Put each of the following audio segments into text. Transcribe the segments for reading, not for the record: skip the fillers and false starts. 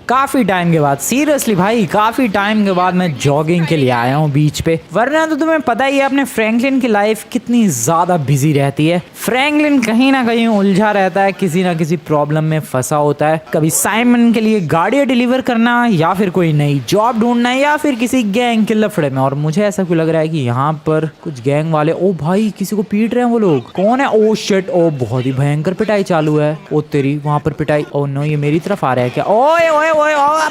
काफी टाइम के बाद, सीरियसली भाई काफी टाइम के बाद मैं जॉगिंग के लिए आया हूँ बीच पे। वरना तो तुम्हें पता ही है अपने फ्रैंकलिन की लाइफ कितनी ज्यादा बिजी रहती है। फ्रैंकलिन कहीं ना कहीं उलझा रहता है, किसी ना किसी प्रॉब्लम में फंसा होता है। कभी साइमन के लिए गाड़ियां डिलीवर करना, या फिर कोई नई जॉब ढूंढना, या फिर किसी गैंग के लफड़े में। और मुझे ऐसा क्यों लग रहा है कि यहाँ पर कुछ गैंग वाले, ओ भाई किसी को पीट रहे हैं वो लोग। कौन है? ओ शिट, ओ बहुत ही भयंकर पिटाई चालू है। ओ तेरी, वहां पर पिटाई। ओ नो, ये मेरी तरफ आ रहा है क्या? ओए ओए ओए,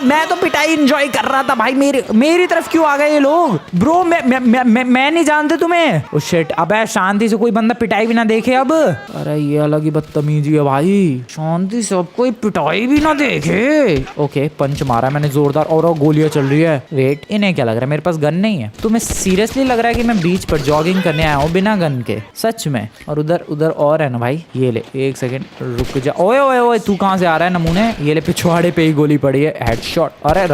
मैं तो पिटाई एंजॉय कर रहा था भाई। मेरी तरफ क्यों आ गए ये लोग? ब्रो मैं नहीं जानते तुम्हें। ओ शिट, अबे शांति से कोई बंदा पिटाई भी ना देखे अब। अरे ये अलग ही बदतमीजी है भाई, शांति से अब कोई पिटाई भी ना देखे। ओके, पंच मारा मैंने जोरदार, और गोलियां चल रही है। वेट, इन्हें क्या लग रहा है मेरे पास गन नहीं है? तुम्हें सीरियसली लग रहा है कि मैं बीच पर जॉगिंग करने आया हूँ बिना गन के? सच में? और उधर और है ना भाई। ये ले, एक सेकंड रुक जा। ओए ओए ओए, तू कहाँ से आ रहा है नमूने? ये ले, पिछवाड़े पे ही गोली पड़ी है, हेडशॉट। अरे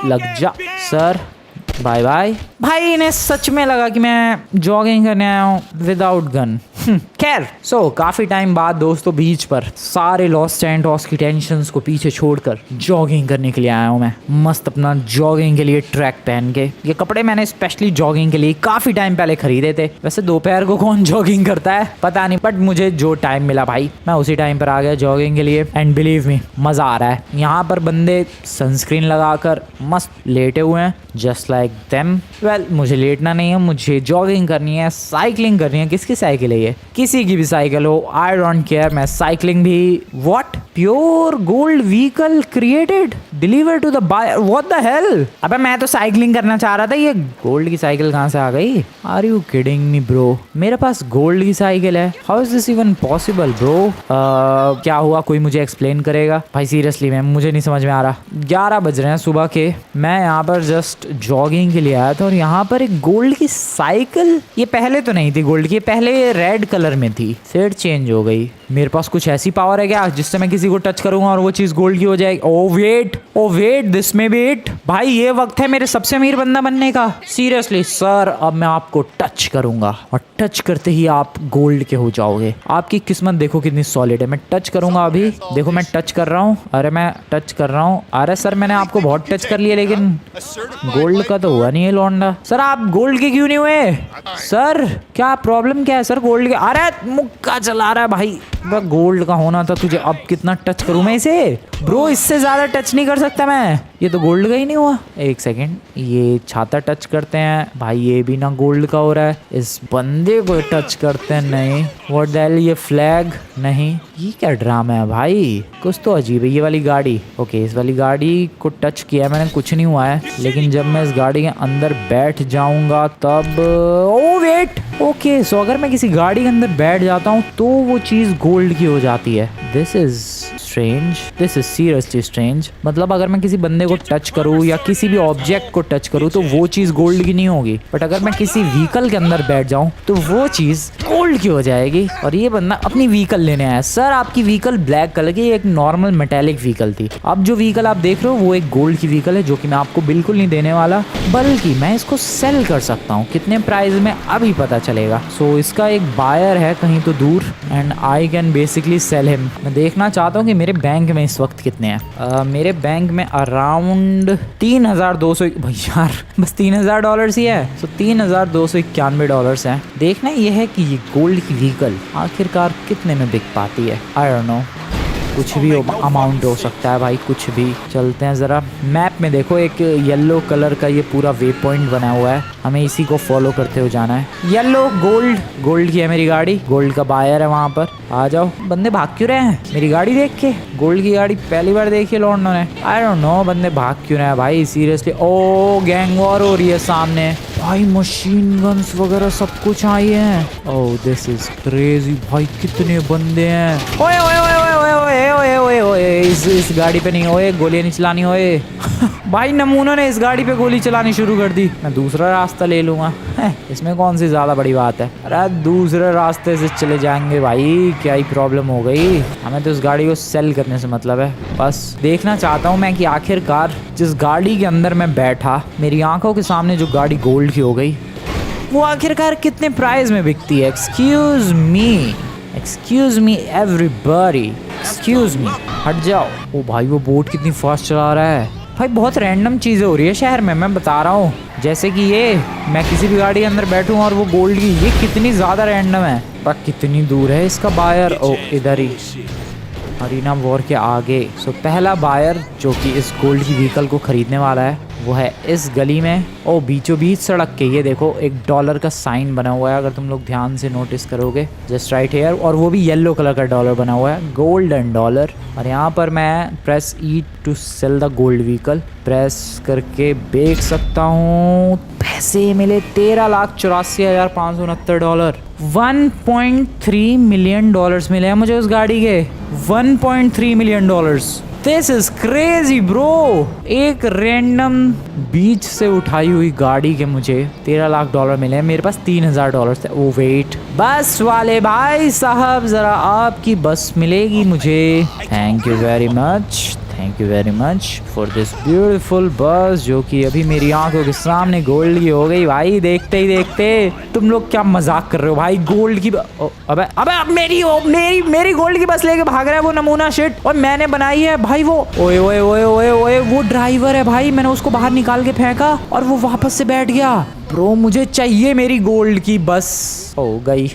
लग जा सर, बाय बाय। भाई इन्हें सच में लगा कि मैं जॉगिंग करने आया हूँ विदाउट गन। खैर, काफी टाइम बाद दोस्तों बीच पर सारे लॉस सैंटोस की टेंशन्स को पीछे छोड़कर जॉगिंग करने के लिए आया हूँ मैं। मस्त अपना जॉगिंग के लिए ट्रैक पहन के। ये कपड़े मैंने स्पेशली जॉगिंग के लिए काफी टाइम पहले खरीदे थे। वैसे दोपहर को कौन जॉगिंग करता है पता नहीं, बट मुझे जो टाइम मिला भाई मैं उसी टाइम पर आ गया जॉगिंग के लिए। एंड बिलीव मी, मजा आ रहा है। यहाँ पर बंदे सनस्क्रीन लगाकर मस्त लेटे हुए हैं, जस्ट लाइक देम। वेल, मुझे लेटना नहीं है, मुझे जॉगिंग करनी है, साइकिलिंग करनी है। किसकी साइकिल है ये? किसी की भी साइकिल हो, आई डोंट केयर। मैं साइकिलिंग भी। What? Pure gold vehicle created deliver to the buyer. What the hell? अबे मैं तो साइकिलिंग करना चाह रहा था, ये गोल्ड की साइकिल कहाँ से आ गई? Are you kidding me bro? मेरे पास गोल्ड की साइकिल है, how is this even possible bro? क्या हुआ, कोई मुझे एक्सप्लेन करेगा? भाई सीरियसली मैम, मुझे नहीं समझ में आ रहा। 11 बज रहे हैं सुबह के, मैं यहाँ पर जस्ट जॉगिंग के लिए आया था और यहाँ पर एक गोल्ड की साइकिल। ये पहले तो नहीं थी गोल्ड की, पहले ये रेड कलर में थी, फिर चेंज हो गई। मेरे पास कुछ ऐसी पावर है क्या जिससे मैं किसी को टच करूंगा और वो चीज गोल्ड की हो जाएगी? ओ वेट, दिस में बी इट। भाई ये वक्त है मेरे सबसे अमीर बंदा बनने का। सीरियसली सर, अब मैं आपको टच करूंगा और टच करते ही आप गोल्ड के हो जाओगे। आपकी किस्मत देखो कितनी सॉलिड है। मैं टच करूंगा अभी, देखो मैं टच कर रहा हूँ। अरे मैं टच कर रहा हूँ। अरे सर, मैंने आपको बहुत टच कर लिया, लेकिन गोल्ड का तो हुआ नहीं है लौंडा। सर आप गोल्ड के क्यों नहीं हुए? सर क्या प्रॉब्लम क्या है सर गोल्ड के? अरे मुक्का चला रहा है भाई। गोल्ड का होना था तुझे। अब कितना टच करूं मैं इसे? ब्रो इससे ज्यादा टच नहीं कर सकता मैं, ये तो गोल्ड का ही नहीं हुआ। एक सेकंड, ये छाता टच करते हैं भाई, ये भी ना गोल्ड का हो रहा है। इस बंदे को टच करते हैं, नहीं। व्हाट द हेल, ये फ्लैग नहीं। ये क्या ड्रामा है भाई, कुछ तो अजीब है। ये वाली गाड़ी, ओके, इस वाली गाड़ी को टच किया मैंने, कुछ नहीं हुआ है। लेकिन जब मैं इस गाड़ी के अंदर बैठ जाऊंगा तब, ओ वेट, ओके, सो अगर मैं किसी गाड़ी के अंदर बैठ जाता हूँ तो वो चीज गोल्ड की हो जाती है। This is strange, this is seriously strange. मतलब अगर मैं किसी बंदे को टच करूँ या किसी भी ऑब्जेक्ट को टच करूँ तो वो चीज गोल्ड की नहीं होगी, बट अगर मैं किसी व्हीकल के अंदर बैठ जाऊँ तो वो चीज गोल्ड की हो जाएगी। और ये बंदा अपनी व्हीकल लेने आया। सर आपकी व्हीकल ब्लैक कलर की, एक नॉर्मल मेटेलिक व्हीकल थी। अब जो व्हीकल आप देख रहे हो वो एक गोल्ड की व्हीकल है, जो कि मैं आपको बिल्कुल नहीं देने वाला, बल्कि मैं इसको सेल कर सकता हूँ। कितने प्राइस में अभी पता चलेगा। सो इसका एक बायर है कहीं तो दूर, and I can basically cell him. मैं देखना चाहता हूँ कि मेरे बैंक में इस वक्त कितने हैं। मेरे बैंक में अराउंड 3200, भाई यार बस $3000 ही है। सो $3291 हैं। देखना ये है कि ये गोल्ड की व्हीकल आखिरकार कितने में बिक पाती है। आई डोंट नो, कुछ भी अमाउंट हो सकता है भाई, कुछ भी। चलते हैं जरा मैप में, देखो एक येलो कलर का ये पूरा वे पॉइंट बना हुआ है, हमें इसी को फॉलो करते हुए जाना है। येलो गोल्ड की है मेरी गाड़ी, गोल्ड का बायर है वहाँ पर। आ जाओ। बंदे भाग क्यों रहे हैं मेरी गाड़ी देख के? गोल्ड की गाड़ी पहली बार देखी है लौंडों ने। आई डोंट नो बंदे भाग क्यों रहे हैं भाई सीरियसली। ओ गैंग वॉर हो रही है सामने भाई, मशीन गन्स वगैरह सब कुछ आई है। ओह दिस इज क्रेजी भाई, कितने बंदे हैं। ओए ओए ओए ओए ओए ओए ओए ओए, इस गाड़ी पे नहीं, ओए गोलियां नहीं चलानी ओए। भाई नमूनों ने इस गाड़ी पे गोली चलानी शुरू कर दी। मैं दूसरा रास्ता ले लूंगा, इसमें कौन सी ज्यादा बड़ी बात है। अरे दूसरे रास्ते से चले जाएंगे भाई, क्या ही प्रॉब्लम हो गई। हमें तो इस गाड़ी को सेल करने से मतलब है। बस देखना चाहता हूँ मैं कि आखिरकार जिस गाड़ी के अंदर मैं बैठा, मेरी आंखों के सामने जो गाड़ी गोल्ड की हो गई, वो आखिरकार कितने प्राइस में बिकती है। Excuse me everybody, excuse me, हट जाओ। ओ भाई वो बोट कितनी फास्ट चला रहा है भाई। बहुत रैंडम चीजें हो रही है शहर में, मैं बता रहा हूँ। जैसे कि ये मैं किसी भी गाड़ी के अंदर बैठूं और वो गोल्ड की, ये कितनी ज्यादा रैंडम है। पर कितनी दूर है इसका बायर? ओ इधर ही, अरीना वॉर के आगे। सो पहला बायर जो कि इस गोल्ड की व्हीकल को खरीदने वाला है वो है इस गली में। ओ बीचों बीच सड़क के ये देखो एक डॉलर का साइन बना हुआ है, अगर तुम लोग ध्यान से नोटिस करोगे, जस्ट राइट हियर। और वो भी येलो कलर का डॉलर बना हुआ है, गोल्डन डॉलर। और यहाँ पर मैं press E to sell the gold vehicle press करके बेच सकता हूँ। पैसे मिले 13,84,569 डॉलर। 1.3 मिलियन डॉलर्स मिले हैं मुझे उस गाड़ी के। 1.3 million dollars. This is crazy bro. एक रैंडम बीच से उठाई हुई गाड़ी के मुझे 13 लाख डॉलर मिले हैं। मेरे पास 3,000 डॉलर थे। ओ वेट, बस वाले भाई साहब जरा आपकी बस मिलेगी मुझे। Thank you very much, thank you very much for this beautiful बस, जो कि अभी मेरी आंखों के सामने गोल्ड की हो गई भाई। देखते ही देखते। तुम लोग क्या मजाक कर रहे हो भाई? गोल्ड की अबे अबे मेरी गोल्ड की बस लेके भाग रहा है वो नमूना शिट। और मैंने बनाई है भाई वो। ओए ओए ओए ओए ओए, वो ड्राइवर है भाई। मैंने उसको बाहर निकाल के फेंका और वो वापस से बैठ गया। ब्रो मुझे चाहिए मेरी गोल्ड की बस। ओ गई।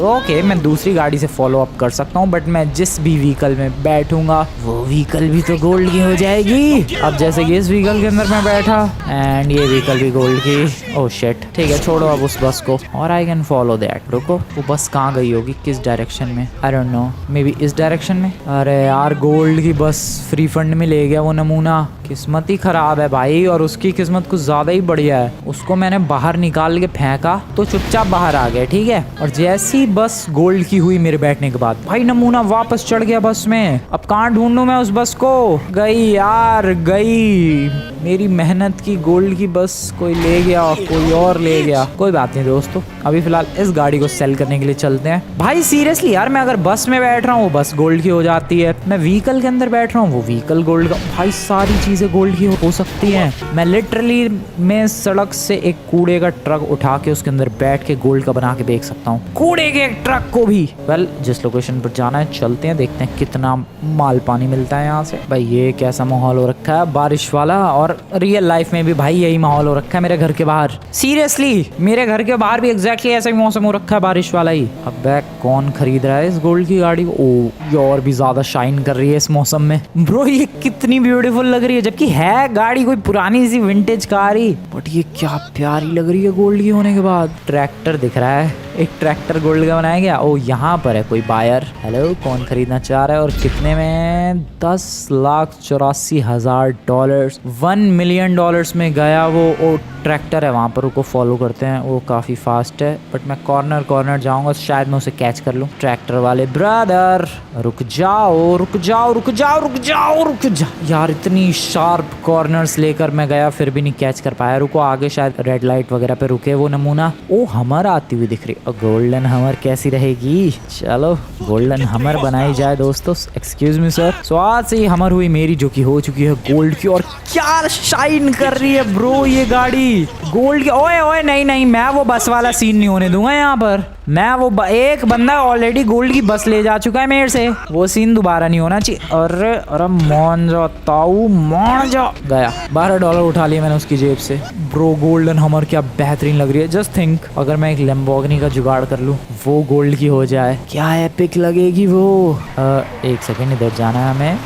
ओके मैं दूसरी गाड़ी से फॉलो अप कर सकता हूँ, बट मैं जिस भी व्हीकल में बैठूंगा वो व्हीकल भी तो गोल्ड की हो जाएगी। अब जैसे कि इस व्हीकल के अंदर मैं बैठा एंड ये व्हीकल भी गोल्ड की। ओह शिट, ठीक है छोड़ो अब उस बस को और आई कैन फॉलो दैट। रुको वो बस कहाँ गई होगी, किस डायरेक्शन में? आई डोंट नो, मे बी इस डायरेक्शन में। अरे यार गोल्ड की बस फ्री फंड में ले गया वो नमूना। किस्मत ही खराब है भाई, और उसकी किस्मत कुछ ज्यादा ही बढ़िया है। उसको मैंने बाहर निकाल के फेंका तो चुपचाप बाहर आ गया, ठीक है। और जैसी बस गोल्ड की हुई मेरे बैठने के बाद भाई नमूना वापस चढ़ गया बस में। अब कहाँ ढूंढूं मैं उस बस को? गई यार गई। मेरी मेहनत की गोल्ड की बस कोई ले गया, कोई और ले गया। कोई बात नहीं दोस्तों, अभी फिलहाल इस गाड़ी को सेल करने के लिए चलते हैं। भाई सीरियसली यार, मैं अगर बस में बैठ रहा हूँ वो बस गोल्ड की हो जाती है, मैं व्हीकल के अंदर बैठ रहा हूँ वो व्हीकल गोल्ड का। भाई सारी चीजें गोल्ड की हो सकती हैं। मैं लिटरली मैं सड़क से एक कूड़े का ट्रक उठा के उसके अंदर बैठ के गोल्ड का बना के बेच सकता हूँ, कूड़े के एक ट्रक को भी। वेल जिस लोकेशन पर जाना है चलते हैं, देखते हैं कितना माल पानी मिलता है यहाँ से। भाई ये कैसा माहौल हो रखा है बारिश वाला, और रियल लाइफ में भी भाई यही माहौल हो रखा है मेरे घर के बाहर। सीरियसली मेरे घर के बाहर भी एग्जैक्टली ऐसा ही मौसम हो रखा है बारिश वाला ही। अब कौन खरीद रहा है इस गोल्ड की गाड़ी को? ओ ये और भी ज्यादा शाइन कर रही है इस मौसम में। ब्रो ये कितनी ब्यूटीफुल लग रही है, जबकि है गाड़ी कोई पुरानी सी विंटेज कार ही, बट ये क्या प्यारी लग रही है गोल्ड की होने के बाद। ट्रैक्टर दिख रहा है, एक ट्रैक्टर गोल्ड का बनाया गया। ओ यहाँ पर है कोई बायर। हेलो कौन खरीदना चाह रहा है और कितने में? 10,84,000 डॉलर्स। 1 मिलियन डॉलर्स में गया वो। ओ ट्रैक्टर है वहाँ पर, उसको फॉलो करते हैं, वो काफ़ी फास्ट है। बट मैं कॉर्नर जाऊँगा, शायद मैं उसे कैच कर लूँ। ट्रैक्टर वाले ब्रदर रुक जाओ रुक जाओ रुक जाओ रुक जाओ रुक जाओ। यार इतनी शार्प कॉर्नर्स लेकर मैं गया फिर भी नहीं कैच कर पाया। रुको आगे शायद रेड लाइट वगैरह पे रुके वो नमूना। ओ हमर आती हुई दिख रही। गोल्डन हमर कैसी रहेगी? चलो गोल्डन हमर बनाई जाए दोस्तों। Excuse me sir. सो आज से ही हमर हुई मेरी, जो कि हो चुकी है गोल्ड की। और क्या शाइन कर रही है ब्रो ये गाड़ी गोल्ड की। ओए ओए नहीं, मैं वो बस वाला सीन नहीं होने दूंगा यहाँ पर। मैं वो एक बंदा ऑलरेडी गोल्ड की बस ले जा चुका है मेरे से, वो सीन दोबारा नहीं होना चाहिए। अरे अरे मान जा ताऊ, मान जा। गया $12 उठा लिए मैंने उसकी जेब से। ब्रो गोल्डन हमर क्या बेहतरीन लग रही है। जस्ट थिंक अगर मैं एक लैम्बोर्गिनी का जुगाड़ कर लूं, वो गोल्ड की हो जाए, क्या एपिक लगेगी वो। एक सेकेंड, इधर जाना है हमें।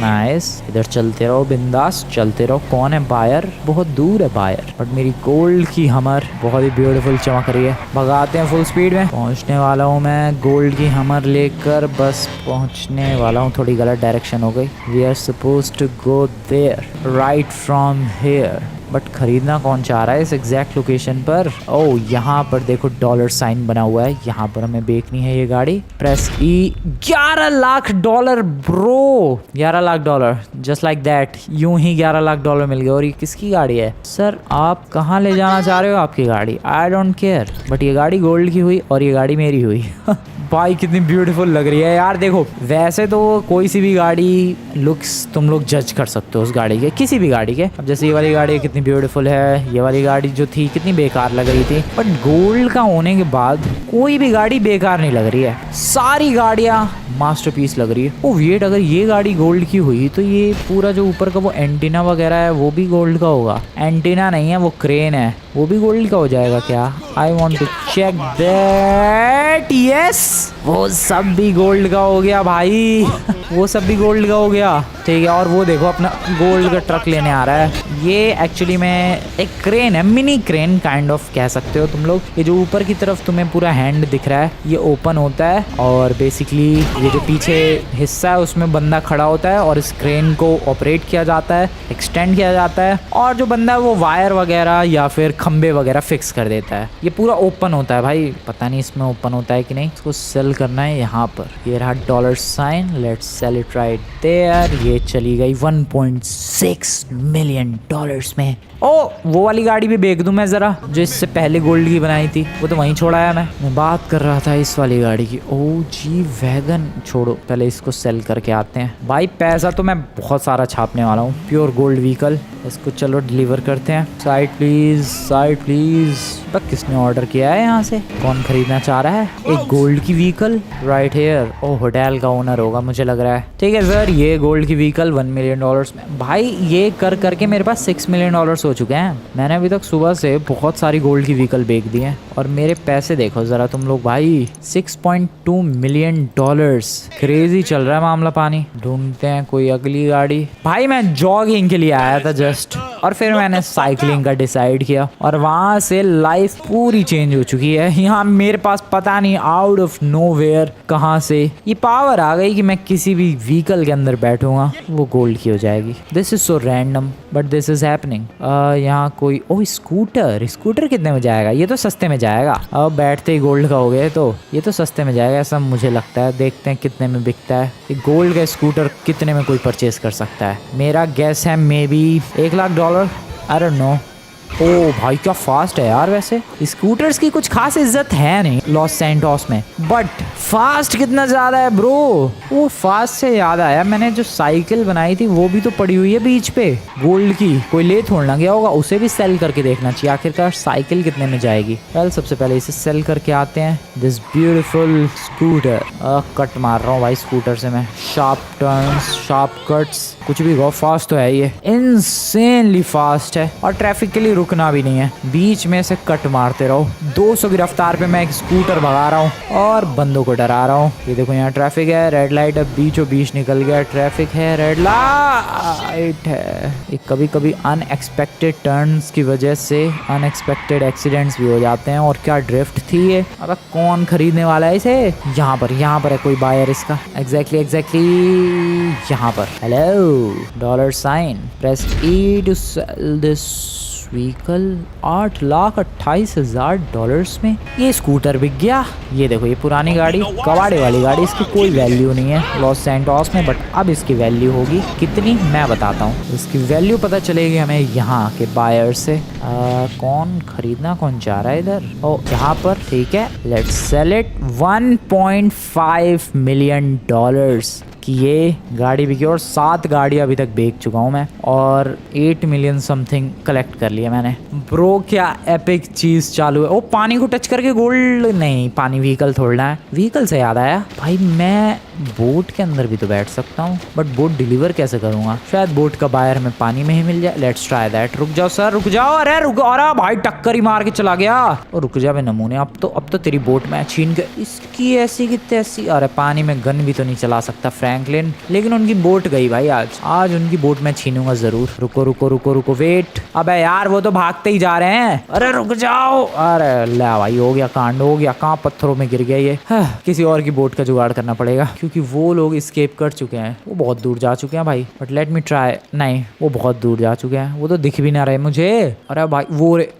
नाइस इधर चलते रहो, बिंदास चलते रहो। कौन है बायर? बहुत दूर है बायर, बट मेरी गोल्ड की हमर बहुत ही ब्यूटीफुल चमक रही है। भगाते हैं फुल स्पीड में। पहुंचने वाला हूँ मैं गोल्ड की हमर लेकर, बस पहुंचने वाला हूँ। थोड़ी गलत डायरेक्शन हो गई। We are supposed to go there right from here. But खरीदना कौन चाह रहा है इस एग्जैक्ट लोकेशन पर? ओ यहाँ पर देखो डॉलर साइन बना हुआ है, यहाँ पर हमें बेचनी है ये गाड़ी। Press E. 11 lakh dollar bro, 11 lakh dollar just like that. यूं ही 11 लाख डॉलर मिल गए। और ये किसकी गाड़ी है सर? आप कहाँ ले जाना चाह रहे हो आपकी गाड़ी? आई डोंट केयर, बट ये गाड़ी गोल्ड की हुई और ये गाड़ी मेरी हुई। भाई कितनी ब्यूटीफुल लग रही है यार। देखो वैसे तो कोई सी भी गाड़ी लुक्स तुम लोग जज कर सकते हो उस गाड़ी के, किसी भी गाड़ी के। अब जैसे ये वाली गाड़ी कितनी ब्यूटीफुल है, ये वाली गाड़ी जो थी कितनी बेकार लग रही थी, बट गोल्ड का होने के बाद कोई भी गाड़ी बेकार नहीं लग रही है, सारी गाड़ियां मास्टरपीस लग रही है। ओ वेट, अगर ये गाड़ी गोल्ड की हुई तो ये पूरा जो ऊपर का वो एंटीना वगैरह है वो भी गोल्ड का होगा। एंटीना नहीं है, वो क्रेन है, वो भी गोल्ड का हो जाएगा क्या? I want to check that. Yes, वो सब भी गोल्ड का हो गया भाई वो सब भी गोल्ड का हो गया। ठीक है, और वो देखो अपना गोल्ड का ट्रक लेने आ रहा है। ये एक्चुअली में एक क्रेन है, मिनी क्रेन काइंड ऑफ कह सकते हो तुम लोग। ये जो ऊपर की तरफ तुम्हें पूरा हैंड दिख रहा है ये ओपन होता है, और बेसिकली ये जो पीछे हिस्सा है उसमें बंदा खड़ा होता है और इस क्रेन को ऑपरेट किया जाता है, एक्सटेंड किया जाता है, और जो बंदा है वो वायर वगैरह या फिर खंबे वगैरह फिक्स कर देता है। ये पूरा ओपन होता है भाई, पता नहीं इसमें ओपन होता है कि नहीं। इसको सेल करना है यहाँ पर, ये रहा dollar sign, let's sell it right there. ये चली गई 1.6 मिलियन डॉलर्स में। ओ वो वाली गाड़ी भी बेच दूं मैं जरा, जो इससे पहले गोल्ड की बनाई थी, वो तो वहीं छोड़ा है। मैं बात कर रहा था इस वाली गाड़ी की। ओ जी वैगन, छोड़ो पहले इसको सेल करके आते हैं। भाई पैसा तो मैं बहुत सारा छापने वाला हूँ, प्योर गोल्ड व्हीकल। इसको चलो डिलीवर करते हैं। Side please, side please. बस किसने ऑर्डर किया है यहाँ से, कौन खरीदना चाह रहा है एक गोल्ड की vehicle? Right here. Oh hotel का ओनर होगा मुझे लग रहा है। ठीक है सर, ये गोल्ड की व्हीकल 1 मिलियन डॉलर्स में। भाई ये कर करके मेरे पास 6 मिलियन डॉलर्स हो चुके हैं। मैंने अभी तक सुबह से बहुत सारी गोल्ड की व्हीकल बेच दी हैं, और मेरे पैसे देखो जरा तुम लोग भाई, 6.2 मिलियन डॉलर्स। क्रेजी चल रहा है मामला पानी। ढूंढते हैं कोई अगली गाड़ी। भाई मैं जॉगिंग के लिए आया था जस्ट, और फिर मैंने साइकिलिंग का डिसाइड किया, और वहां से लाइफ पूरी चेंज हो चुकी है। यहाँ मेरे पास पता नहीं आउट ऑफ नोवेयर कहाँ से ये पावर आ गई कि मैं किसी भी व्हीकल के अंदर बैठूंगा वो गोल्ड की हो जाएगी। This is so random but this is happening. यहाँ कोई ओ स्कूटर, स्कूटर कितने में जाएगा? ये तो सस्ते में जाएगा। अब बैठते ही गोल्ड का हो गया तो ये तो सस्ते में जाएगा ऐसा मुझे लगता है। देखते हैं कितने में बिकता है ये गोल्ड का स्कूटर, कितने में कोई परचेज कर सकता है। मेरा गैस है maybe $1,00,000। I don't know. Oh भाई क्या फास्ट है यार। वैसे स्कूटर्स की कुछ खास इज्जत है नहीं लॉस सैंटोस में, बट फास्ट कितना ज्यादा है ब्रो। वो फास्ट से याद आया, मैंने जो साइकिल बनाई थी वो भी तो पड़ी हुई है बीच पे गोल्ड की, कोई ले थोड़ना गया होगा, उसे भी सेल करके देखना चाहिए आखिरकार साइकिल कितने में जाएगी। वेल सबसे पहले इसे सेल करके आते हैं। This beautiful scooter. कट मार रहा हूँ भाई स्कूटर से मैं, शार्प टर्न्स, शार्प कट्स, कुछ भी हो, फास्ट तो है ये, इनसेनली फास्ट है, और ट्रैफिक के लिए रुकना भी नहीं है, बीच में से कट मारते रहो। 200 की रफ्तार पे मैं एक स्कूटर भगा रहा हूँ और बंदों को डरा रहा हूँ। ये देखो यहाँ ट्रैफिक है, रेड लाइट है, बीचों बीच निकल गया, ट्रैफिक है, रेड लाइट है। ये कभी कभी अनएक्सपेक्टेड टर्न्स की वजह से अनएक्सपेक्टेड एक्सीडेंट्स भी हो जाते हैं। और क्या ड्रिफ्ट थी ये, अब कौन खरीदने वाला है इसे? यहाँ पर है कोई बायर इसका। एग्जैक्टली यहाँ पर। Hello dollar sign, press E to sell this vehicle. $8,28,000 में ये स्कूटर बिक गया। ये देखो ये पुरानी गाड़ी, कबाड़े वाली गाड़ी, इसकी कोई वैल्यू नहीं है लॉस सैंटोस में, बट अब इसकी वैल्यू होगी कितनी मैं बताता हूँ। इसकी वैल्यू पता चलेगी हमें यहाँ के बायर से। कौन खरीदना कौन चाह रहा है इधर? ओ यहाँ पर, ठीक है, लेट्स सेल इट। $1.5 मिलियन कि ये गाड़ी बिकी, और 7 गाड़ियाँ अभी तक बेच चुका हूँ मैं, और 8 मिलियन समथिंग कलेक्ट कर लिया मैंने। ब्रो क्या एपिक चीज चालू है। ओ पानी को टच करके गोल्ड नहीं, पानी व्हीकल थोड़ना है। व्हीकल से याद आया भाई, मैं बोट के अंदर भी तो बैठ सकता हूँ, बट बोट डिलीवर कैसे करूंगा? शायद बोट का बायर हमें पानी में ही मिल जाए। Let's try that. रुक जाओ सर, रुक जाओ। अरे रुक, अरे भाई टक्कर ही मार के चला गया। और रुक जा बे नमूने, अब तो तेरी बोट मैं छीन के इसकी ऐसी की तैसी। अरे पानी में गन भी तो नहीं चला सकता फ्रैंकलिन, लेकिन उनकी बोट गई भाई। आज उनकी बोट मैं छीनूंगा जरूर। रुको रुको रुको रुको, वेट। अबे यार वो तो भागते ही जा रहे हैं। अरे रुक जाओ। अरे ले भाई, हो गया कांड, हो गया। कहाँ पत्थरों में गिर गया ये। किसी और की बोट का जुगाड़ करना पड़ेगा, क्योंकि वो लोग एस्केप कर चुके हैं। वो बहुत दूर जा चुके हैं भाई, बट लेट मी ट्राई। नहीं, वो बहुत दूर जा चुके हैं, वो तो दिख भी ना रहे मुझे। अरे भाई वो रे,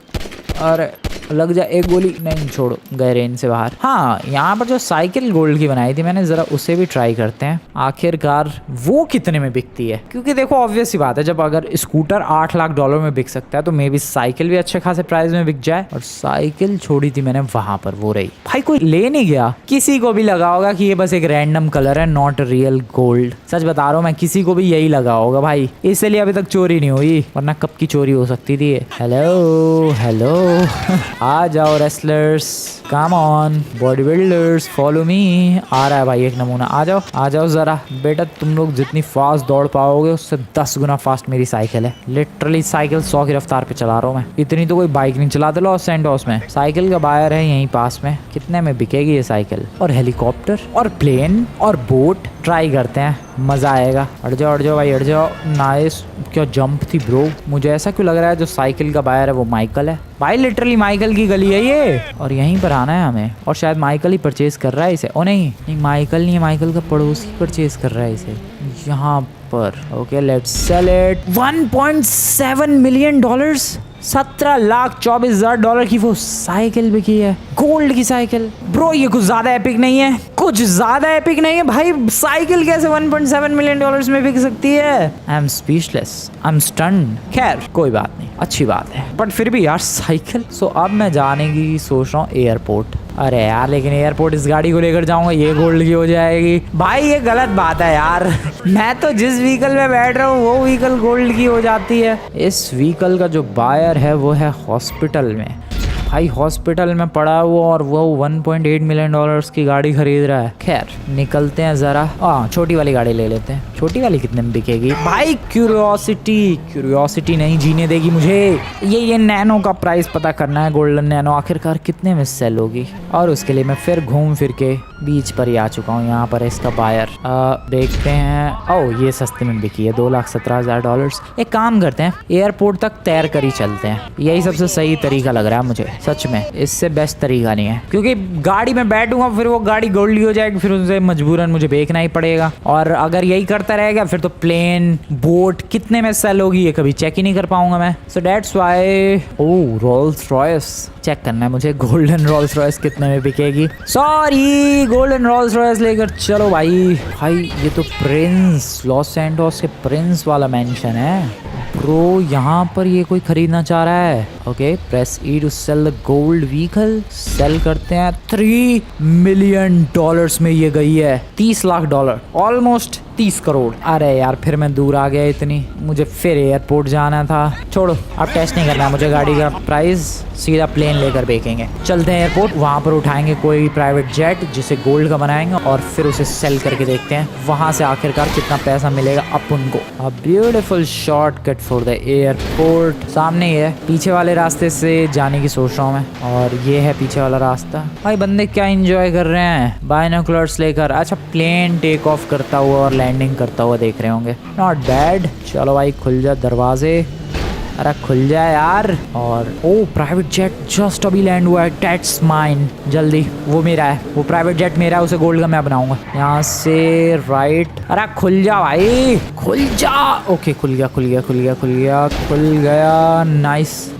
अरे लग जा एक गोली, नहीं छोड़ो, गए रेंज से बाहर। हाँ, यहाँ पर जो साइकिल गोल्ड की बनाई थी मैंने, जरा उसे भी ट्राई करते हैं आखिरकार वो कितने में बिकती है। क्योंकि देखो ऑब्वियस सी बात है, जब अगर स्कूटर $8 लाख में बिक सकता है तो मे बी साइकिल भी अच्छे खासे प्राइस में बिक जाए। और साइकिल छोड़ी थी मैंने वहां पर, वो रही भाई, कोई ले नहीं गया। किसी को भी लगा होगा कि ये बस एक रैंडम कलर है, नॉट रियल गोल्ड। सच बता रहा हूँ मैं, किसी को भी यही लगा होगा भाई, इसलिए अभी तक चोरी नहीं हुई, वरना कब की चोरी हो सकती थी। हेलो हेलो आ जाओ wrestlers, come on bodybuilders, follow me. आ रहा है भाई एक नमूना, आ जाओ जरा बेटा, तुम लोग जितनी फास्ट दौड़ पाओगे उससे 10 गुना फास्ट मेरी साइकिल है। लिटरली साइकिल 100 की रफ्तार पे चला रहा हूँ मैं, इतनी तो कोई बाइक नहीं चलाते लॉस सैंटोस में। साइकिल का बायर है यहीं पास में, कितने में बिकेगी ये साइकिल। और हेलीकॉप्टर और प्लेन और बोट ट्राई करते हैं, मजा आएगा। अड़ जाओ भाई, अड़ जाओ। नाइस, क्या जंप थी ब्रो। मुझे ऐसा क्यों लग रहा है जो साइकिल का बायर है वो माइकल है भाई, लिटरली माइकल की गली है ये, और यहीं पर आना है हमें। और शायद माइकल ही परचेज कर रहा है इसे। ओ नहीं, माइकल नहीं है, माइकल का पड़ोसी परचेज कर रहा है इसे यहाँ पर। Okay let's sell it. $1.7 million, $17,24,000 की वो साइकिल बिकी है, गोल्ड की साइकिल। ब्रो ये कुछ ज्यादा एपिक नहीं है, कुछ ज्यादा एपिक नहीं है भाई। साइकिल कैसे $1.7 मिलियन में बिक सकती है? I am speechless, I am stunned. खैर कोई बात नहीं, अच्छी बात है, बट फिर भी यार साइकिल। सो अब मैं जाने की सोच रहा हूँ एयरपोर्ट। अरे यार लेकिन एयरपोर्ट इस गाड़ी को लेकर जाऊंगा, ये गोल्ड की हो जाएगी भाई, ये गलत बात है यार। मैं तो जिस व्हीकल में बैठ रहा हूँ वो व्हीकल गोल्ड की हो जाती है। इस व्हीकल का जो बायर है वो है हॉस्पिटल में भाई, हॉस्पिटल में पड़ा हुआ, और वो $1.8 मिलियन की गाड़ी खरीद रहा है। खैर निकलते हैं जरा। छोटी वाली गाड़ी ले लेते हैं। छोटी वाली कितने में बिकेगी भाई? क्यूरियोसिटी नहीं जीने देगी मुझे। ये नैनो का प्राइस पता करना है, गोल्डन नैनो आखिरकार कितने में सेल होगी। और उसके लिए मैं फिर घूम फिर के बीच पर ही आ चुका हूँ। यहाँ पर इसका बायर देखते हैं। ये सस्ते में बिकी है, $2,17,000। एक काम करते हैं, एयरपोर्ट तक तैर कर ही चलते हैं, यही सबसे सही तरीका लग रहा है मुझे। सच में इससे बेस्ट तरीका नहीं है, क्योंकि गाड़ी में बैठूंगा फिर वो गाड़ी गोल्ड हो जाएगी, फिर उनसे मजबूरन मुझे बेचना ही पड़ेगा। और अगर यही करता रहेगा फिर तो प्लेन बोट कितने में सेल होगी ये कभी चेक ही नहीं कर पाऊंगा मैं। So that's why Rolls Royce check करना है मुझे, गोल्डन रोल्स रॉयस कितने में बिकेगी। सॉरी, गोल्डन रोल्स रॉयस लेकर चलो भाई। ये तो प्रिंस, लॉस सैंटोस के प्रिंस वाला मेंशन है ब्रो। यहाँ पर ये कोई खरीदना चाह रहा है। Okay, press E to sell the gold vehicle. Sell करते हैं। $3 मिलियन में ये गई है, $30 लाख, ऑलमोस्ट 30 करोड़। अरे यार फिर मैं दूर आ गया इतनी, मुझे फिर एयरपोर्ट जाना था। छोड़ो, अब टेस्ट नहीं करना मुझे गाड़ी का प्राइस, सीधा प्लेन लेकर बेचेंगे। चलते हैं एयरपोर्ट, वहाँ पर उठाएंगे कोई प्राइवेट जेट जिसे गोल्ड का बनाएंगे, और फिर उसे सेल करके देखते हैं वहाँ से आखिरकार कितना पैसा मिलेगा अपन को। A beautiful shortcut for the airport सामने ही है। पीछे वाले रास्ते से जाने की सोच रहा हूँ मैं, और ये है पीछे वाला रास्ता। भाई बंदे क्या एंजॉय कर रहे हैं बाइनोकुलर्स लेकर। अच्छा, प्लेन टेक ऑफ करता हुआ और लैंडिंग करता हुआ देख रहे होंगे, नॉट बैड। चलो भाई खुल जा दरवाजे, अरे खुल जाए यार। और प्राइवेट जेट जस्ट अभी लैंड हुआ है, दैट्स माइन। जल्दी, वो मेरा है, वो प्राइवेट जेट मेरा है, उसे गोल्ड का मैं बनाऊंगा। यहाँ से राइट, अरे खुल जा भाई, खुल जा। ओके खुल गया। नाइस।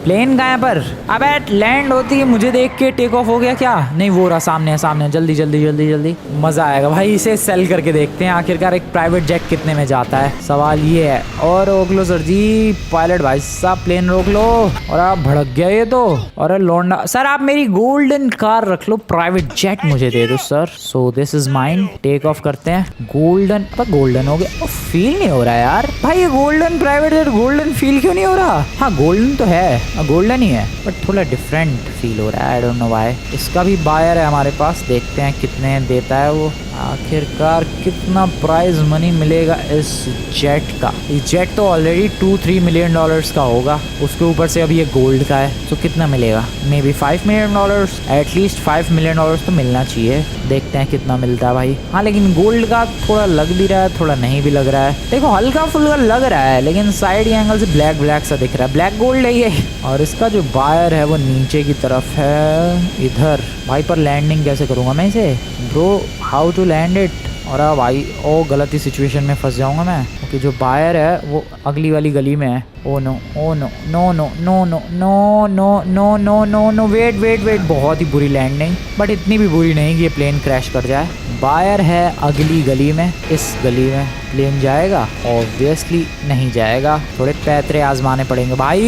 प्लेन कहाँ पर? अबे लैंड होती है मुझे देख के टेक ऑफ हो गया क्या? नहीं, वो रहा सामने। जल्दी मजा आएगा भाई। इसे सेल करके देखते हैं आखिरकार एक प्राइवेट जेट कितने में जाता है, सवाल ये है। और रोक लो सर जी, पायलट भाई साहब प्लेन रोक लो। और आप भड़क गया ये तो। और लौंडा सर, आप मेरी गोल्डन कार रख लो, प्राइवेट जेट मुझे दे दो sir. So this is mine. Take off करते हैं। गोल्डन हो गया। फील नहीं हो रहा है यार भाई, ये golden private jet golden feel क्यों नहीं हो रहा? हाँ गोल्डन तो है, गोल्डन ही है, बट थोड़ा डिफरेंट फील हो रहा है। आई डोंट नो व्हाई। इसका भी बायर है हमारे पास, देखते हैं कितने देता है वो। आखिरकार कितना प्राइज मनी मिलेगा इस जेट का? ये जेट तो ऑलरेडी $2-3 मिलियन का होगा, उसके ऊपर से अभी ये गोल्ड का है, तो कितना मिलेगा? May be $5 million, at least $5 million तो मिलना चाहिए। देखते हैं कितना मिलता है भाई। हाँ लेकिन गोल्ड का थोड़ा लग भी रहा है, थोड़ा नहीं भी लग रहा है। देखो हल्का फुल्का लग रहा है, लेकिन साइड एंगल से ब्लैक सा दिख रहा है, ब्लैक गोल्ड है ये। और इसका जो बायर है वो नीचे की तरफ है, इधर। भाई पर लैंडिंग कैसे करूंगा मैं इसे bro? How to land it? और भाई ओ गलत ही सिचुएशन में फंस जाऊंगा मैं, क्योंकि जो बायर है वो अगली वाली गली में है। Oh no oh no no no no no no no no no no no wait wait wait, बहुत ही बुरी लैंडिंग, बट इतनी भी बुरी नहीं कि ये प्लेन क्रैश कर जाए। बायर है अगली गली में, इस गली में प्लेन जाएगा? ऑब्वियसली नहीं जाएगा, थोड़े पैतरे आजमाने पड़ेंगे भाई।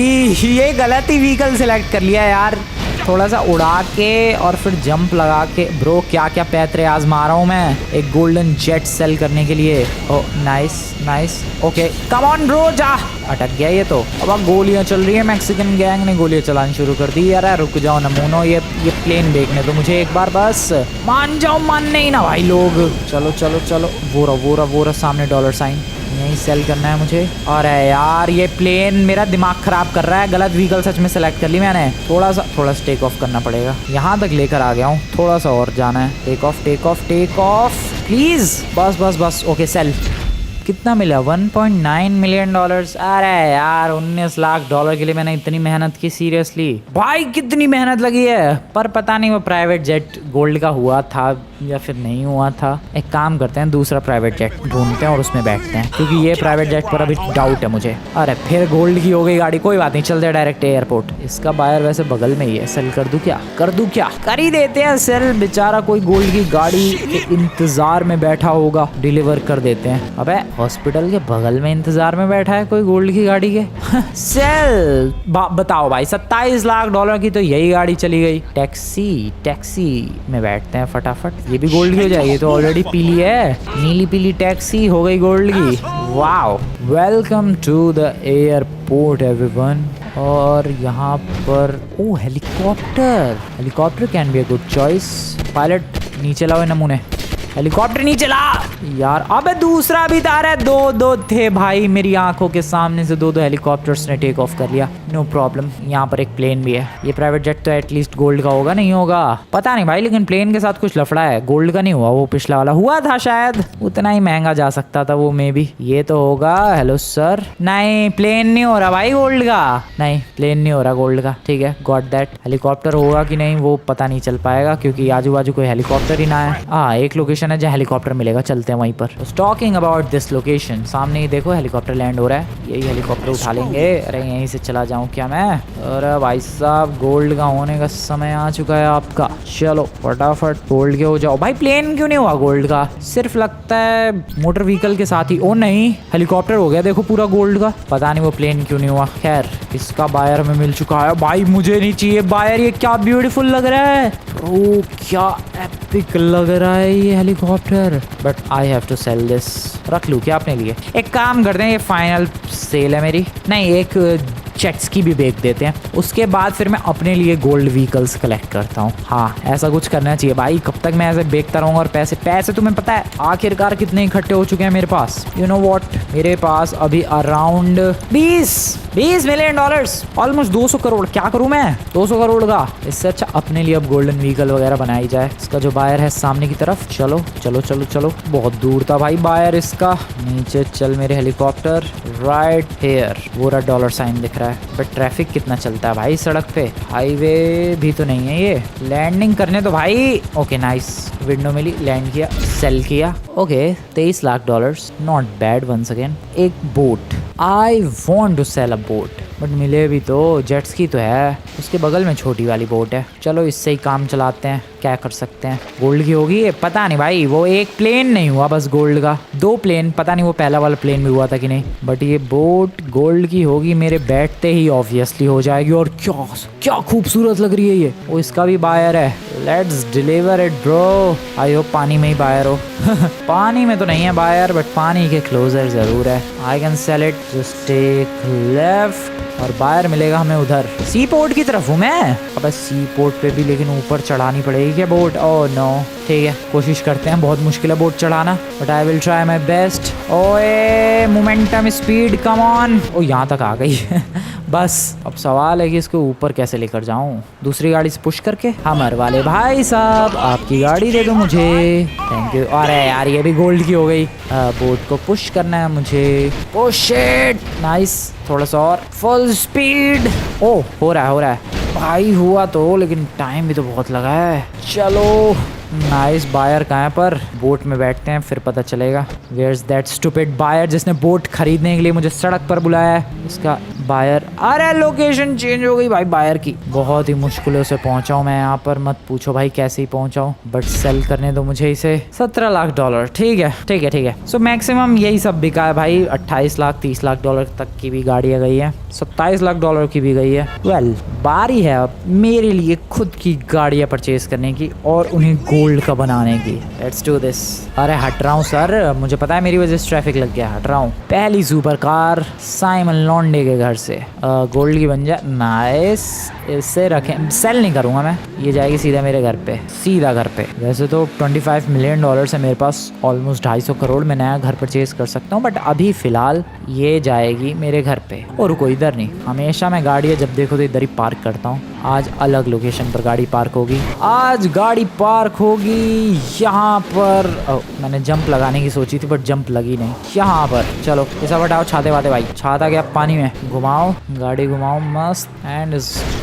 ये गलत ही व्हीकल सिलेक्ट कर लिया यार, थोड़ा सा उड़ा के और फिर जंप लगा के। ब्रो क्या क्या पैतरे आजमा रहा हूँ मैं एक गोल्डन जेट सेल करने के लिए। Oh nice nice, okay come on bro, जा। अटक गया ये तो। अब गोलियां चल रही है, मैक्सिकन गैंग ने गोलियां चलानी शुरू कर दी। यार रुक जाओ नमूनो, ये प्लेन देखने तो मुझे एक बार, बस मान जाओ। मान नहीं ना भाई लोग। चलो चलो चलो, वो रहा सामने डॉलर साइन, यही सेल करना है मुझे। अरे यार ये प्लेन मेरा दिमाग खराब कर रहा है, गलत व्हीकल सच में सेलेक्ट कर ली मैंने। थोड़ा सा टेक ऑफ करना पड़ेगा, यहाँ तक लेकर आ गया हूँ, थोड़ा सा और जाना है। Take off take off take off please, बस बस बस, ओके सेल। कितना मिला? 1.9 मिलियन डॉलर्स। अरे यार 19 लाख डॉलर के लिए मैंने इतनी मेहनत की, सीरियसली भाई कितनी मेहनत लगी है। पर पता नहीं वो प्राइवेट जेट गोल्ड का हुआ था या फिर नहीं हुआ था। एक काम करते हैं, दूसरा प्राइवेट जेट ढूंढते हैं और उसमें बैठते हैं, क्योंकि ये प्राइवेट जेट पर अभी डाउट है मुझे। अरे फिर गोल्ड की हो गई गाड़ी, कोई बात नहीं, चलते हैं डायरेक्ट एयरपोर्ट। इसका बायर वैसे बगल में ही है, सेल कर दूं क्या? कर ही देते हैं सेल। बेचारा कोई गोल्ड की गाड़ी के इंतजार में बैठा होगा, डिलीवर कर देते हैं। अबे हॉस्पिटल के बगल में इंतजार में बैठा है कोई गोल्ड की गाड़ी के। सेल बताओ भाई, 27 लाख डॉलर की तो यही गाड़ी चली गई। टैक्सी में बैठते हैं फटाफट, ये भी गोल्ड की हो जाएगी। तो ऑलरेडी पीली है, नीली पीली टैक्सी हो गई गोल्ड की। Wow, welcome to the airport everyone. और यहाँ पर oh helicopter can be a good choice. Pilot नीचे लाओ नमूने, हेलीकॉप्टर नीचे ला यार। अबे दूसरा भी था, रहा दो थे भाई मेरी आंखों के सामने से, दो हेलीकॉप्टर्स ने टेक ऑफ कर लिया। नो प्रॉब्लम, यहाँ पर एक प्लेन भी है। ये प्राइवेट जेट तो एटलीस्ट गोल्ड का होगा, नहीं होगा पता नहीं भाई, लेकिन प्लेन के साथ कुछ लफड़ा है। गोल्ड का नहीं हुआ, वो पिछला वाला हुआ था शायद, उतना ही महंगा जा सकता था वो मे बी। ये तो होगा। हेलो सर, नहीं प्लेन नहीं हो रहा भाई गोल्ड का, नहीं प्लेन नहीं हो रहा गोल्ड का। ठीक है, गॉट दैट। हेलीकॉप्टर होगा कि नहीं वो पता नहीं चल पाएगा, क्योंकि आजू बाजू कोई हेलीकॉप्टर ही ना है। हाँ एक लोकेशन है जहाँ हेलीकॉप्टर मिलेगा, चलते हैं वहीं पर। टॉकिंग अबाउट दिस लोकेशन, सामने ही देखो हेलीकॉप्टर लैंड हो रहा है, यही हेलीकॉप्टर उठा लेंगे। अरे यहीं से चला जाऊं क्या मैं? अरे भाई साहब गोल्ड का होने का समय आ चुका है आपका, चलो फटाफट गोल्ड के हो जाओ। भाई प्लेन क्यों नहीं हुआ गोल्ड का? सिर्फ लगता है मोटर व्हीकल के साथ ही। ओ नहीं, हेलीकॉप्टर हो गया देखो पूरा गोल्ड का, पता नहीं वो प्लेन क्यों नहीं हुआ। खैर इसका बायर हमें मिल चुका है। भाई मुझे नहीं चाहिए बायर, ये क्या ब्यूटीफुल लग रहा है। ओ क्या एपिक लग रहा है ये helicopter, but I have to sell this. रख लूँ क्या अपने लिए? एक काम करते हैं, ये फाइनल सेल है मेरी। नहीं, एक जेट्स की भी बेच देते हैं, उसके बाद फिर मैं अपने लिए गोल्ड व्हीकल्स कलेक्ट करता हूँ। हाँ ऐसा कुछ करना चाहिए भाई, कब तक मैं ऐसे बेचता रहूँगा। और पैसे तुम्हें पता है आखिरकार कितने इकट्ठे हो चुके हैं मेरे पास? यू नो व्हाट, मेरे पास अभी around 20 million dollars, almost 200 crore. क्या करूँ मैं 200 करोड़ का? इससे अच्छा अपने लिए अब गोल्डन व्हीकल वगैरह बनाई जाए। इसका जो बायर है सामने की तरफ, चलो चलो चलो चलो, बहुत दूर था भाई बायर इसका। नीचे चल मेरे हेलीकॉप्टर, राइट हेयर। वो रहा डॉलर साइन दिख रहा है। बट ट्रैफिक कितना चलता है भाई सड़क पे, हाईवे भी तो नहीं है ये। लैंडिंग करने तो भाई। ओके नाइस, विंडो मिली, लैंड किया, सेल किया। Okay 23 lakh dollars, not bad. Once again एक boat, I want to sell a boat, but मिले भी तो जेट्स की तो है, उसके बगल में छोटी वाली बोट है। चलो इससे ही काम चलाते हैं, क्या कर सकते हैं। गोल्ड की होगी ये, पता नहीं भाई। वो एक प्लेन नहीं हुआ बस गोल्ड का, 2 प्लेन, पता नहीं वो पहला वाला प्लेन भी हुआ था कि नहीं। बट ये बोट गोल्ड की होगी, मेरे बैठते ही ऑब्वियसली हो जाएगी। और क्या खूबसूरत लग रही है ये। वो इसका भी बायर है, let's deliver it bro. I hope पानी में ही बायर हो। पानी में तो नहीं है बायर, बट पानी के क्लोजर जरूर है। I can sell it, just take left, और बायर मिलेगा हमें उधर। सी पोर्ट की तरफ हूँ मैं। अब सी पोर्ट पे भी लेकिन ऊपर चढ़ानी पड़ेगी क्या बोट? ओह नो, ठीक है कोशिश करते हैं। बहुत मुश्किल है बोट चढ़ाना, but I will try my best. ओए मोमेंटम, स्पीड, कम ऑन। ओ यहाँ तक आ गई। बस अब सवाल है कि इसको ऊपर कैसे लेकर जाऊं, दूसरी गाड़ी से पुश करके। हमर वाले भाई साहब आपकी गाड़ी दे दो मुझे, थैंक यू। अरे यार ये भी गोल्ड की हो गई। बोट को पुश करना है मुझे, पुश इट, नाइस। थोड़ा सा और, फुल स्पीड। ओ हो रहा है भाई, हुआ तो, लेकिन टाइम भी तो बहुत लगा है। चलो नाइस। बायर कहाँ है? पर बोट में बैठते हैं फिर पता चलेगा। Where is that stupid buyer जिसने बोट खरीदने के लिए मुझे सड़क पर बुलाया है? इसका बायर, अरे लोकेशन चेंज हो गई भाई बायर की। बहुत ही मुश्किलों से पहुंचा हूँ मैं यहाँ पर, मत पूछो भाई कैसे ही पहुंचा हूँ, बट सेल करने दो मुझे इसे। $17 लाख। ठीक है ठीक है ठीक है। सो मैक्सिमम यही सब बिका है भाई। 28 लाख $30 लाख तक की भी गाड़ियाँ गई है, $27 लाख की भी गई है। वेल बारी है अब मेरे लिए खुद की गाड़ियाँ परचेज करने की और उन्हें गोल्ड का बनाने की। Let's do this. अरे हट रहा हूँ सर, मुझे पता है मेरी वजह से ट्रैफिक लग गया, हट रहा हूँ। पहली सुपर कार साइमन लॉन्डे के घर से गोल्ड की बन जाए। नाइस, इससे रखें, सेल नहीं करूँगा मैं, ये जाएगी सीधा मेरे घर पे, सीधा घर पे। वैसे तो $25 मिलियन है मेरे पास, ऑलमोस्ट 250 करोड़ में नया घर परचेज कर सकता हूँ, बट अभी फ़िलहाल ये जाएगी मेरे घर पे। और रुको, इधर नहीं, हमेशा मैं गाड़ियाँ जब देखो तो इधर ही पार्क करता हूँ। आज अलग लोकेशन पर गाड़ी पार्क होगी, आज गाड़ी पार्क होगी यहाँ पर। मैंने जंप लगाने की सोची थी बट जंप लगी नहीं। यहाँ पर चलो ऐसा बताओ, छाते वाते भाई, छाता क्या पानी में, घुमाओ गाड़ी घुमाओ मस्त। एंड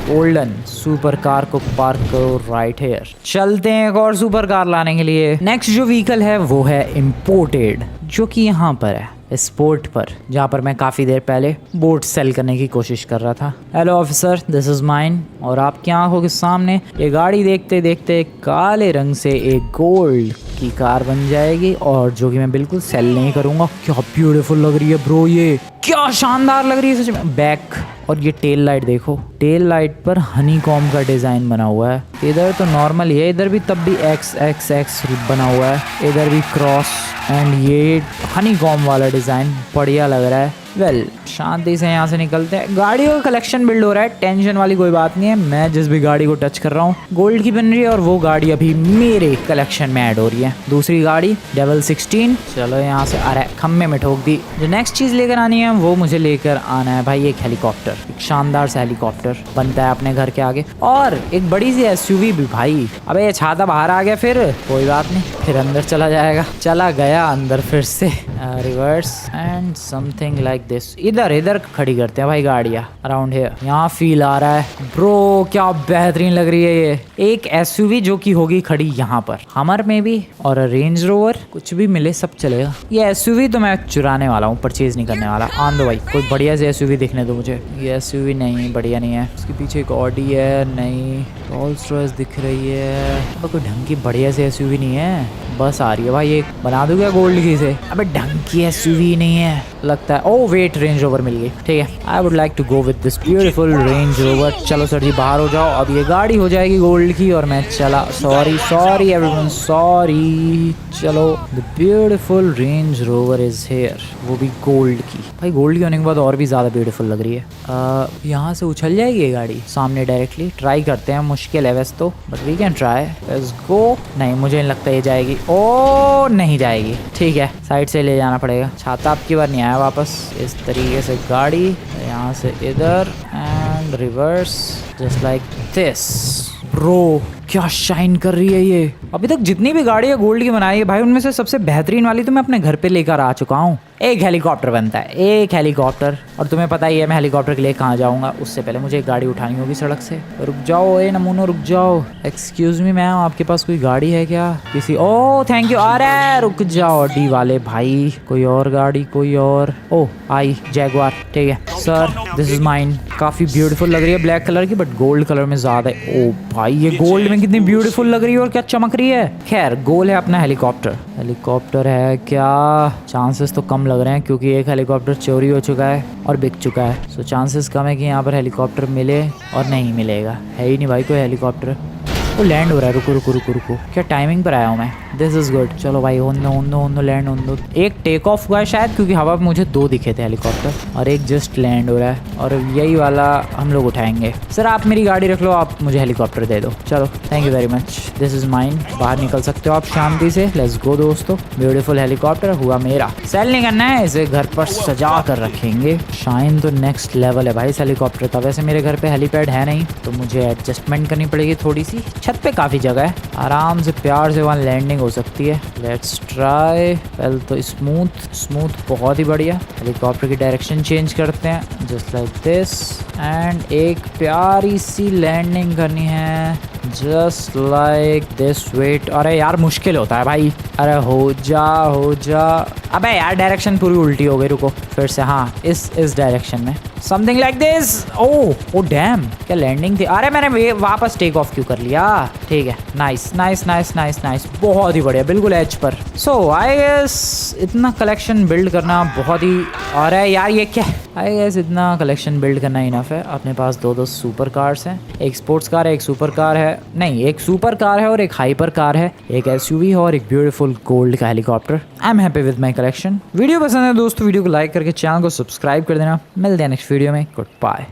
गोल्डन सुपर कार को पार्क करो राइट हेयर। चलते हैं एक और सुपर कार लाने के लिए। नेक्स्ट जो व्हीकल है वो है इम्पोर्टेड, जो कि यहाँ पर है स्पोर्ट पर, जहाँ पर मैं काफ़ी देर पहले बोट सेल करने की कोशिश कर रहा था। Hello officer, this is mine. और आपकी आंखों के सामने ये गाड़ी देखते देखते काले रंग से एक गोल्ड की कार बन जाएगी, और जो कि मैं बिल्कुल सेल नहीं करूँगा। क्या ब्यूटीफुल लग रही है ब्रो, ये क्या शानदार लग रही है सच में। बैक और ये टेल लाइट देखो, टेल लाइट पर हनी कॉम का डिज़ाइन बना हुआ है। इधर तो नॉर्मल ही है, इधर भी तब भी XXX बना हुआ है, इधर भी क्रॉस, एंड ये हनी कॉम वाला डिज़ाइन बढ़िया लग रहा है। वेल शांति से यहाँ से निकलते हैं। गाड़ियों का कलेक्शन बिल्ड हो रहा है, टेंशन वाली कोई बात नहीं है। मैं जिस भी गाड़ी को टच कर रहा हूँ गोल्ड की बन रही है, और वो गाड़ी अभी मेरे कलेक्शन में ऐड हो रही है। दूसरी गाड़ी डेवल 16। चलो यहाँ से, अरे खम्भे में ठोक दी। जो नेक्स्ट चीज़ लेकर आनी है वो मुझे लेकर आना है भाई, एक हेलीकॉप्टर, एक शानदार सा हेलीकॉप्टर बनता है अपने घर के आगे, और एक बड़ी सी SUV भी भाई। अबे ये छाता बाहर आ गया, फिर कोई बात नहीं, फिर अंदर चला जाएगा। चला गया अंदर फिर से। Reverse and something like this. इधर खड़ी करते हैं भाई गाड़ियाँ अराउंड हियर। यहाँ फील आ रहा है ब्रो, क्या बेहतरीन लग रही है ये। एक SUV जो कि होगी खड़ी यहाँ पर, हमर में भी, और रेंज रोवर, कुछ भी मिले सब चलेगा। ये SUV तो मैं चुराने वाला हूँ, परचेज नहीं करने वाला। आन दो भाई, कोई बढ़िया से SUV दिखने दो मुझे। ये SUV नहीं, बढ़िया नहीं है। उसके पीछे एक ऑडी है, नहीं। रोल्स रॉयस दिख रही है, अब कोई ढंग की बढ़िया से SUV नहीं है। बस आ रही है भाई, एक बना दूँ क्या गोल्ड की से? अबे ढंग की SUV नहीं है लगता है। ओ वेट, रेंज रोवर मिल गई, ठीक है। I would like to go with this beautiful Range Rover. चलो सर जी बाहर हो जाओ, अब ये गाड़ी हो जाएगी गोल्ड की, और मैं चला। Sorry everyone, sorry. चलो, the beautiful Range Rover is here, वो भी गोल्ड की। भाई गोल्ड की होने के बाद और भी ज़्यादा ब्यूटीफुल लग रही है। यहाँ से उछल जाएगी ये गाड़ी सामने डायरेक्टली। ट्राई करते हैं, मुश्किल है वैसे तो, but we can try. Let's go. नहीं, मुझे नहीं लगता ये जाएगी। ओ नहीं जाएगी, ठीक है, साइड से ले जाना पड़ेगा। छाता आपकी बार नहीं आया वापस। इस तरीके से गाड़ी यहाँ से इधर and reverse just like this. Bro क्या शाइन कर रही है ये। अभी तक जितनी भी गाड़ियाँ गोल्ड की बनाई है भाई, उनमें से सबसे बेहतरीन वाली तो मैं अपने घर पे लेकर आ चुका हूँ। एक हेलीकॉप्टर बनता है, एक हेलीकॉप्टर, और तुम्हें पता ही है मैं हेलीकॉप्टर के लिए कहाँ जाऊँगा। उससे पहले मुझे एक गाड़ी उठानी होगी सड़क से। रुक जाओ ए नमूनो, रुक जाओ। एक्सक्यूज मी मैम, आपके पास कोई गाड़ी है क्या? किसी, ओ थैंक यू। अरे रुक जाओ डी वाले भाई, कोई और गाड़ी, कोई और। ओ आई जैगवार, ठीक है सर, दिस इज माइन। काफ़ी ब्यूटीफुल लग रही है, ब्लैक कलर की, बट गोल्ड कलर में ज़्यादा है। ओ भाई ये गोल्ड में कितनी ब्यूटीफुल लग रही है और क्या चमक रही है। खैर गोल है अपना हेलीकॉप्टर। हेलीकॉप्टर है क्या? चांसेस तो कम लग रहे हैं, क्योंकि एक हेलीकॉप्टर चोरी हो चुका है और बिक चुका है। सो चांसेस कम है कि यहाँ पर हेलीकॉप्टर मिले, और नहीं मिलेगा, है ही नहीं भाई कोई हेलीकॉप्टर। वो लैंड हो रहा है, रुको रुको रुको रुको, क्या टाइमिंग पर आया हूँ मैं। This is good. चलो भाई ओन लैंड ऑन दो। एक टेक ऑफ हुआ है शायद, क्योंकि हवा में मुझे 2 दिखे थे हेलीकॉप्टर, और एक जस्ट लैंड हो रहा है, और यही वाला हम लोग उठाएंगे। सर आप मेरी गाड़ी रख लो, आप मुझे हेलीकॉप्टर दे दो। चलो thank you very much, this is mine. बाहर निकल सकते हो आप शांति से। लेट्स गो दोस्तों, ब्यूटीफुल हेलीकॉप्टर हुआ मेरा। सेल नहीं करना है, इसे घर पर सजा कर रखेंगे। शाइन तो नेक्स्ट लेवल है भाई इस हेलीकॉप्टर का। वैसे मेरे घर पे हेलीपैड है नहीं, तो मुझे एडजस्टमेंट करनी पड़ेगी थोड़ी सी। छत पे काफ़ी जगह है, आराम से प्यार से वहाँ लैंडिंग लैंडिंग हो सकती है। Let's try. पहले तो स्मूथ बहुत ही बढ़िया। हेलीकॉप्टर की डायरेक्शन चेंज करते हैं जस्ट लाइक दिस एंड एक प्यारी सी लैंडिंग करनी है जस्ट लाइक दिस। वेट, अरे यार मुश्किल होता है भाई। अरे हो जा। अबे यार डायरेक्शन पूरी उल्टी हो गई, रुको फिर से। हाँ इस डायरेक्शन में something like this. Oh damn, क्या लैंडिंग थी। अरे मैंने वापस टेक ऑफ क्यों कर लिया। ठीक है, नाइस, बहुत ही बढ़िया, बिल्कुल एज पर। सो आई गेस इतना कलेक्शन बिल्ड करना बहुत ही, अरे यार ये क्या, आई गेस इतना कलेक्शन बिल्ड करना इनफ है। अपने पास दो सुपर कार्स हैं, एक स्पोर्ट्स कार है, एक सुपर कार है, नहीं एक सुपर कार है और एक हाइपर कार है, एक एसयूवी है और एक ब्यूटीफुल गोल्ड का helicopter. I am happy with my collection. Video पसंद है दोस्तों, वीडियो को लाइक करके चैनल को सब्सक्राइब कर देना। मिलते हैं नेक्स्ट वीडियो में। Good bye.